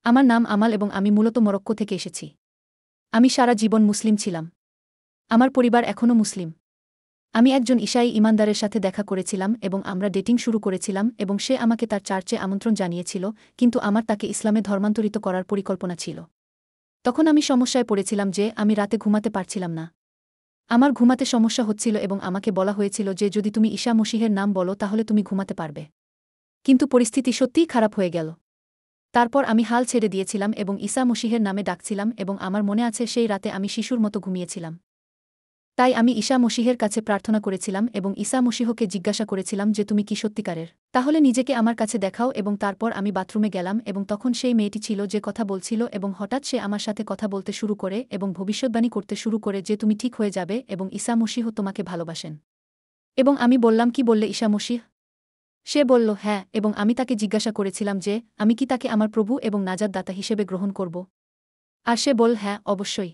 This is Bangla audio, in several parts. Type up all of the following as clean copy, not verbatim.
আমার নাম আমাল এবং আমি মূলত মরক্কো থেকে এসেছি। আমি সারা জীবন মুসলিম ছিলাম। আমার পরিবার এখনও মুসলিম। আমি একজন ঈসাই ইমানদারের সাথে দেখা করেছিলাম এবং আমরা ডেটিং শুরু করেছিলাম এবং সে আমাকে তার চার্চে আমন্ত্রণ জানিয়েছিল, কিন্তু আমার তাকে ইসলামে ধর্মান্তরিত করার পরিকল্পনা ছিল। তখন আমি সমস্যায় পড়েছিলাম যে আমি রাতে ঘুমাতে পারছিলাম না। আমার ঘুমাতে সমস্যা হচ্ছিল এবং আমাকে বলা হয়েছিল যে যদি তুমি ঈসা মসীহের নাম বলো তাহলে তুমি ঘুমাতে পারবে। কিন্তু পরিস্থিতি সত্যিই খারাপ হয়ে গেল। তারপর আমি হাল ছেড়ে দিয়েছিলাম এবং ঈসা মসীহের নামে ডাকছিলাম এবং আমার মনে আছে সেই রাতে আমি শিশুর মতো ঘুমিয়েছিলাম। তাই আমি ঈসা মসীহের কাছে প্রার্থনা করেছিলাম এবং ঈসা মসীহকে জিজ্ঞাসা করেছিলাম যে তুমি কি সত্যিকারের? তাহলে নিজেকে আমার কাছে দেখাও। এবং তারপর আমি বাথরুমে গেলাম এবং তখন সেই মেয়েটি ছিল যে কথা বলছিল এবং হঠাৎ সে আমার সাথে কথা বলতে শুরু করে এবং ভবিষ্যদ্বাণী করতে শুরু করে যে তুমি ঠিক হয়ে যাবে এবং ঈসা মসীহ তোমাকে ভালোবাসেন। এবং আমি বললাম কি বললে ঈসা মসীহ? সে বলল হ্যাঁ, এবং আমি তাকে জিজ্ঞাসা করেছিলাম যে আমি কি তাকে আমার প্রভু এবং নাজাতদাতা হিসেবে গ্রহণ করব? আর সে বল হ্যাঁ, অবশ্যই।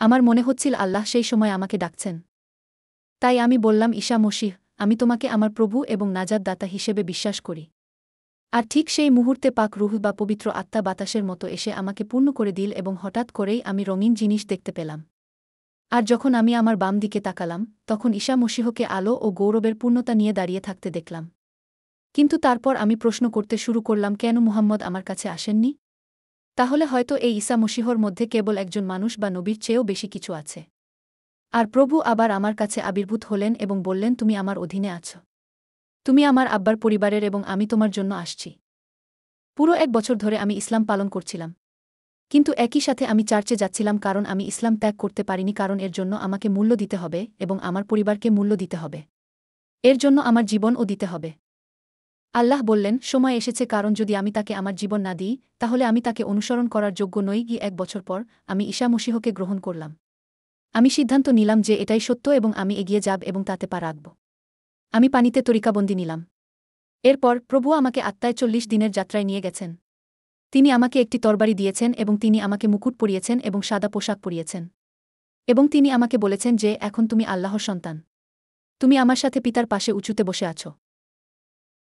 আমার মনে হচ্ছিল আল্লাহ সেই সময় আমাকে ডাকছেন। তাই আমি বললাম ঈসা মসীহ, আমি তোমাকে আমার প্রভু এবং নাজাতদাতা হিসেবে বিশ্বাস করি। আর ঠিক সেই মুহূর্তে পাক রুহ বা পবিত্র আত্মা বাতাসের মতো এসে আমাকে পূর্ণ করে দিল এবং হঠাৎ করেই আমি রঙিন জিনিস দেখতে পেলাম। আর যখন আমি আমার বাম দিকে তাকালাম, তখন ঈসা মসীহকে আলো ও গৌরবের পূর্ণতা নিয়ে দাঁড়িয়ে থাকতে দেখলাম। কিন্তু তারপর আমি প্রশ্ন করতে শুরু করলাম কেন মুহাম্মদ আমার কাছে আসেননি? তাহলে হয়তো এই ঈসা মসীহর মধ্যে কেবল একজন মানুষ বা নবীর চেয়েও বেশি কিছু আছে। আর প্রভু আবার আমার কাছে আবির্ভূত হলেন এবং বললেন তুমি আমার অধীনে আছো। তুমি আমার আব্বার পরিবারের এবং আমি তোমার জন্য আসছি। পুরো 1 বছর ধরে আমি ইসলাম পালন করছিলাম। কিন্তু একই সাথে আমি চার্চে যাচ্ছিলাম কারণ আমি ইসলাম ত্যাগ করতে পারিনি, কারণ এর জন্য আমাকে মূল্য দিতে হবে এবং আমার পরিবারকে মূল্য দিতে হবে। এর জন্য আমার জীবনও দিতে হবে। আল্লাহ বললেন সময় এসেছে, কারণ যদি আমি তাকে আমার জীবন না দিই তাহলে আমি তাকে অনুসরণ করার যোগ্য নই। 1 বছর পর আমি ঈসা মসীহকে গ্রহণ করলাম। আমি সিদ্ধান্ত নিলাম যে এটাই সত্য এবং আমি এগিয়ে যাব এবং তাতে পা রাখব। আমি পানিতে তরিকাবন্দি নিলাম। এরপর প্রভু আমাকে আত্মায় 40 দিনের যাত্রায় নিয়ে গেছেন। তিনি আমাকে একটি তরবারি দিয়েছেন এবং তিনি আমাকে মুকুট পরিয়েছেন এবং সাদা পোশাক পরিয়েছেন। এবং তিনি আমাকে বলেছেন যে এখন তুমি আল্লাহর সন্তান। তুমি আমার সাথে পিতার পাশে উঁচুতে বসে আছো।